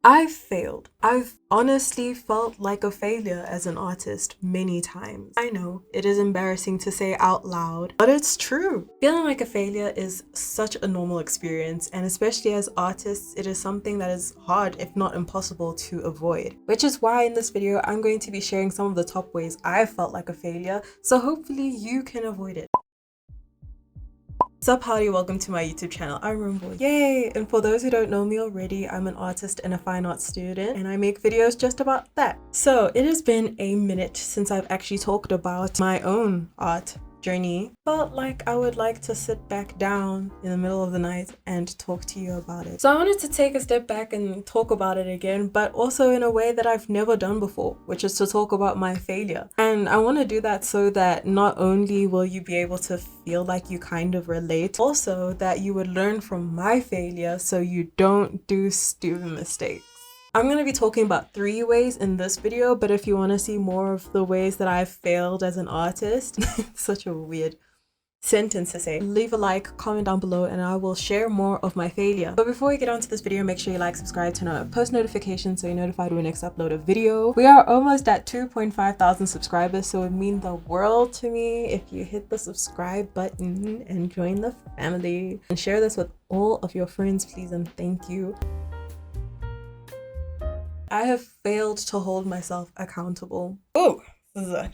I've failed. I've honestly felt like a failure as an artist many times. I know it is embarrassing to say out loud, but it's true. Feeling like a failure is such a normal experience, and especially as artists, it is something that is hard, if not impossible, to avoid. Which is why in this video, I'm going to be sharing some of the top ways I've felt like a failure, so hopefully you can avoid it. Sup howdy, welcome to my YouTube channel. I'm Rumbo. Yay! And for those who don't know me already, I'm an artist and a fine arts student, and I make videos just about that. So it has been a minute since I've actually talked about my own art journey. Felt like I would like to sit back down in the middle of the night and talk to you about it. So I wanted to take a step back and talk about it again, but also in a way that I've never done before, which is to talk about my failure. And I want to do that so that not only will you be able to feel like you kind of relate, also that you would learn from my failure so you don't do stupid mistakes. I'm going to be talking about 3 ways in this video, but if you want to see more of the ways that I've failed as an artist, such a weird sentence to say, leave a like, comment down below, and I will share more of my failure. But before we get on to this video, make sure you like, subscribe, turn on post notifications so you're notified when I next upload a video. We are almost at 2.5 thousand subscribers, so it would mean the world to me if you hit the subscribe button and join the family. And share this with all of your friends, please, and thank you. I have failed to hold myself accountable. Oh,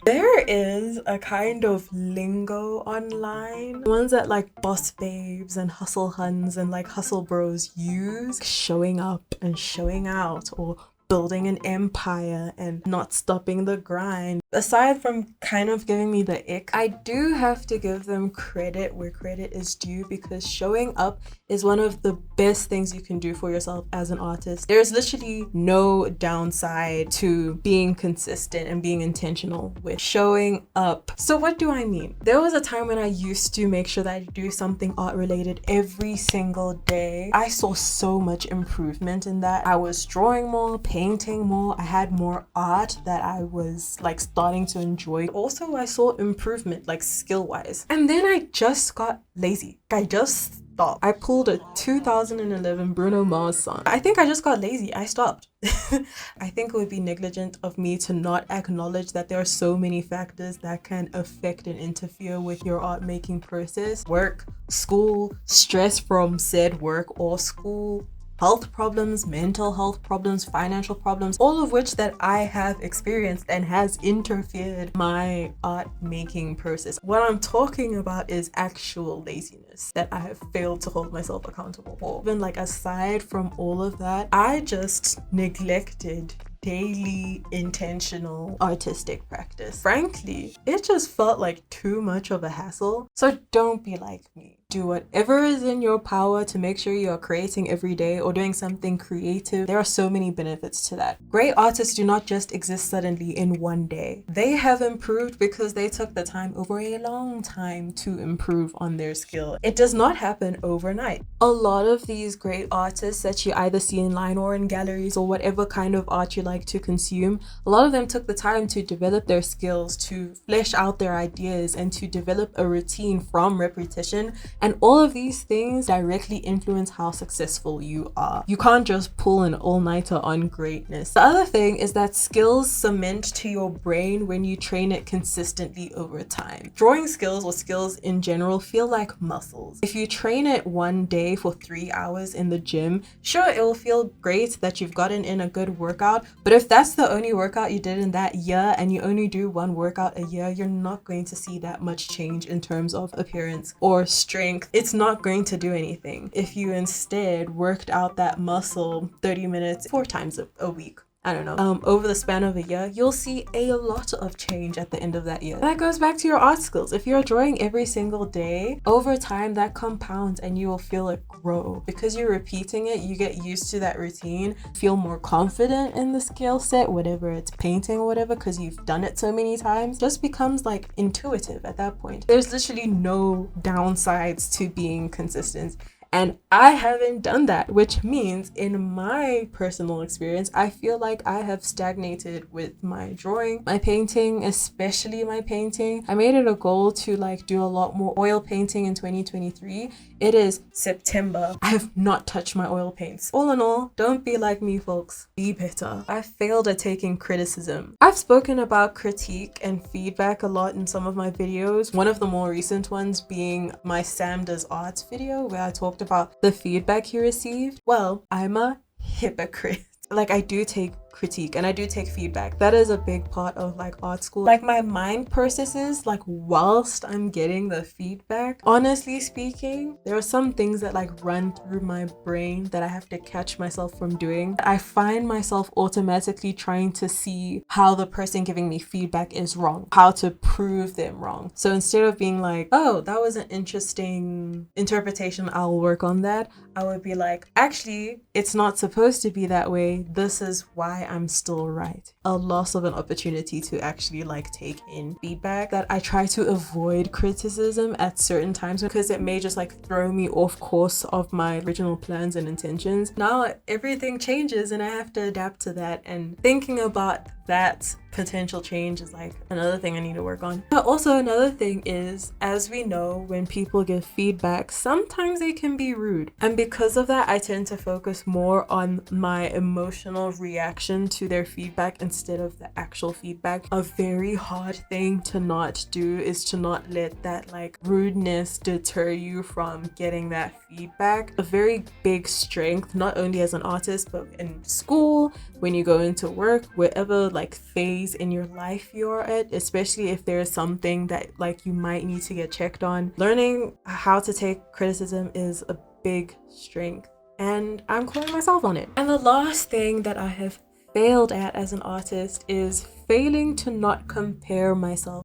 there is a kind of lingo online, ones that like boss babes and hustle huns and like hustle bros use, showing up and showing out, or building an empire and not stopping the grind. Aside from kind of giving me the ick, I do have to give them credit where credit is due, because showing up is one of the best things you can do for yourself as an artist. There's literally no downside to being consistent and being intentional with showing up. So what do I mean? There was a time when I used to make sure that I do something art related every single day. I saw so much improvement in that. I was drawing more, painting more, I had more art that I was like starting to enjoy. Also, I saw improvement like skill wise. And then I just got lazy. I just stopped. I pulled a 2011 Bruno Mars song. I think I just got lazy. I stopped. I think it would be negligent of me to not acknowledge that there are so many factors that can affect and interfere with your art making process. Work, school, stress from said work or school, health problems, mental health problems, financial problems, all of which that I have experienced and has interfered my art making process. What I'm talking about is actual laziness that I have failed to hold myself accountable for. Even like aside from all of that, I just neglected daily intentional artistic practice. Frankly, it just felt like too much of a hassle. So don't be like me. Do whatever is in your power to make sure you're creating every day or doing something creative. There are so many benefits to that. Great artists do not just exist suddenly in one day. They have improved because they took the time over a long time to improve on their skill. It does not happen overnight. A lot of these great artists that you either see in line or in galleries or whatever kind of art you like to consume, a lot of them took the time to develop their skills, to flesh out their ideas, and to develop a routine from repetition. And all of these things directly influence how successful you are. You can't just pull an all-nighter on greatness. The other thing is that skills cement to your brain when you train it consistently over time. Drawing skills or skills in general feel like muscles. If you train it one day for 3 hours in the gym, sure, it will feel great that you've gotten in a good workout, but if that's the only workout you did in that year and you only do one workout a year, you're not going to see that much change in terms of appearance or strength. It's not going to do anything if you instead worked out that muscle 30 minutes 4 times a week. I don't know, over the span of a year, you'll see a lot of change at the end of that year. That goes back to your art skills. If you're drawing every single day, over time that compounds and you will feel it grow. Because you're repeating it, you get used to that routine, feel more confident in the skill set, whatever it's painting or whatever, because you've done it so many times. It just becomes like intuitive at that point. There's literally no downsides to being consistent. And I haven't done that, which means in my personal experience, I feel like I have stagnated with my drawing, my painting, especially my painting. I made it a goal to like do a lot more oil painting in 2023. It is September. I have not touched my oil paints. All in all, don't be like me, folks. Be better. I failed at taking criticism. I've spoken about critique and feedback a lot in some of my videos. One of the more recent ones being my Sam Does Arts video where I talked about the feedback he received. Well, I'm a hypocrite. Like, I do take critique and I do take feedback. That is a big part of like art school. Like, my mind processes like whilst I'm getting the feedback. Honestly speaking, there are some things that like run through my brain that I have to catch myself from doing. I find myself automatically trying to see how the person giving me feedback is wrong, how to prove them wrong. So instead of being like, oh, that was an interesting interpretation, I'll work on that, I would be like, actually, it's not supposed to be that way. This is why I'm still right. A loss of an opportunity to actually like take in feedback. That I try to avoid criticism at certain times because it may just like throw me off course of my original plans and intentions. Now everything changes and I have to adapt to that, and thinking about that potential change is like another thing I need to work on. But also another thing is, as we know, when people give feedback, sometimes they can be rude. And because of that, I tend to focus more on my emotional reaction to their feedback instead of the actual feedback. A very hard thing to not do is to not let that like rudeness deter you from getting that feedback. A very big strength, not only as an artist, but in school, when you go into work, wherever like phase in your life you're at, especially if there's something that like you might need to get checked on. Learning how to take criticism is a big strength, and I'm calling myself on it. And the last thing that I have failed at as an artist is failing to not compare myself.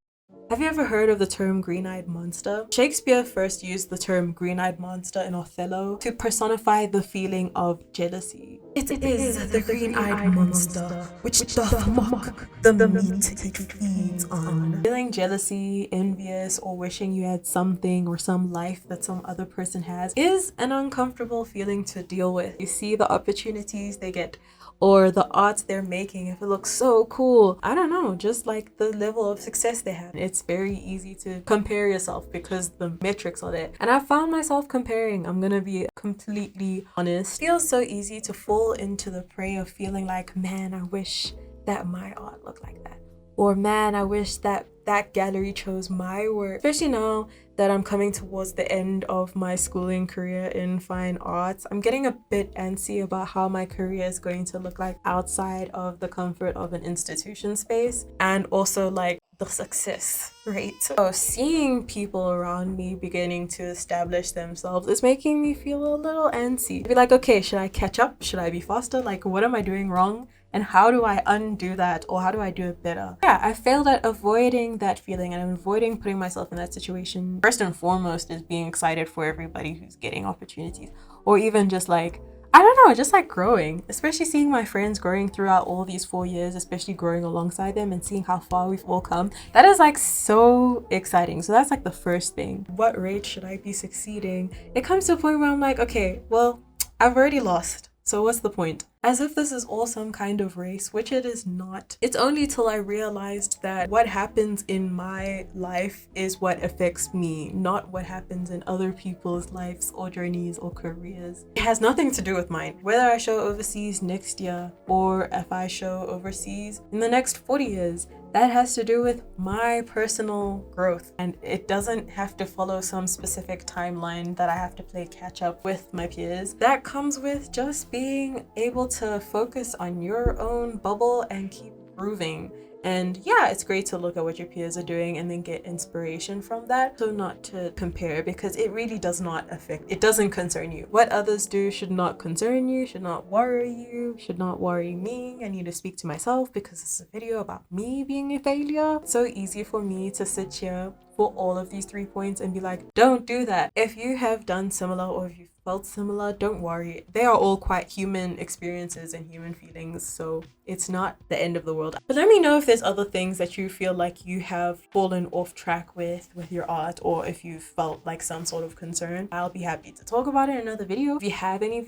Have you ever heard of the term green-eyed monster? Shakespeare first used the term green-eyed monster in Othello to personify the feeling of jealousy. It is the green-eyed monster which doth mock the meat it feeds on. Feeling jealousy, envious, or wishing you had something or some life that some other person has is an uncomfortable feeling to deal with. You see the opportunities they get or the art they're making, if it looks so cool, I don't know, just like the level of success they have. It's very easy to compare yourself because the metrics are there. And I found myself comparing. I'm gonna be completely honest. It feels so easy to fall into the prey of feeling like, man, I wish that my art looked like that. Or man, I wish that that gallery chose my work. Especially now that I'm coming towards the end of my schooling career in fine arts, I'm getting a bit antsy about how my career is going to look like outside of the comfort of an institution space, and also like the success rate. So seeing people around me beginning to establish themselves is making me feel a little antsy. Be like, okay, should I catch up? Should I be faster? Like, what am I doing wrong? And how do I undo that, or how do I do it better? Yeah, I failed at avoiding that feeling and avoiding putting myself in that situation. First and foremost is being excited for everybody who's getting opportunities, or even just like, I don't know, just like growing, especially seeing my friends growing throughout all these 4 years, especially growing alongside them and seeing how far we've all come. That is like so exciting. So that's like the first thing. What rate should I be succeeding? It comes to a point where I'm like, okay, well, I've already lost. So what's the point? As if this is all some kind of race, which it is not. It's only till I realized that what happens in my life is what affects me, not what happens in other people's lives or journeys or careers. It has nothing to do with mine. Whether I show overseas next year or if I show overseas in the next 40 years, that has to do with my personal growth, and it doesn't have to follow some specific timeline that I have to play catch up with my peers. That comes with just being able to focus on your own bubble and keep improving. And yeah, it's great to look at what your peers are doing and then get inspiration from that. So not to compare, because it really does not affect, it doesn't concern you. What others do should not concern you, should not worry you, should not worry me. I need to speak to myself because this is a video about me being a failure. It's so easy for me to sit here for all of these 3 points and be like, don't do that. If you have done similar or if you felt similar, don't worry. They are all quite human experiences and human feelings, so it's not the end of the world. But let me know if there's other things that you feel like you have fallen off track with your art, or if you felt like some sort of concern. I'll be happy to talk about it in another video. If you have any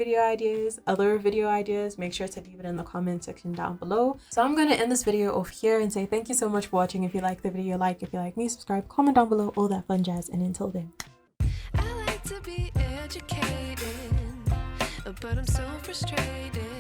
other video ideas, make sure to leave it in the comment section down below. So I'm gonna end this video off here and say thank you so much for watching. If you like the video, like. If you like me, subscribe, comment down below, all that fun jazz. And until then, I like to be educated, but I'm so frustrated.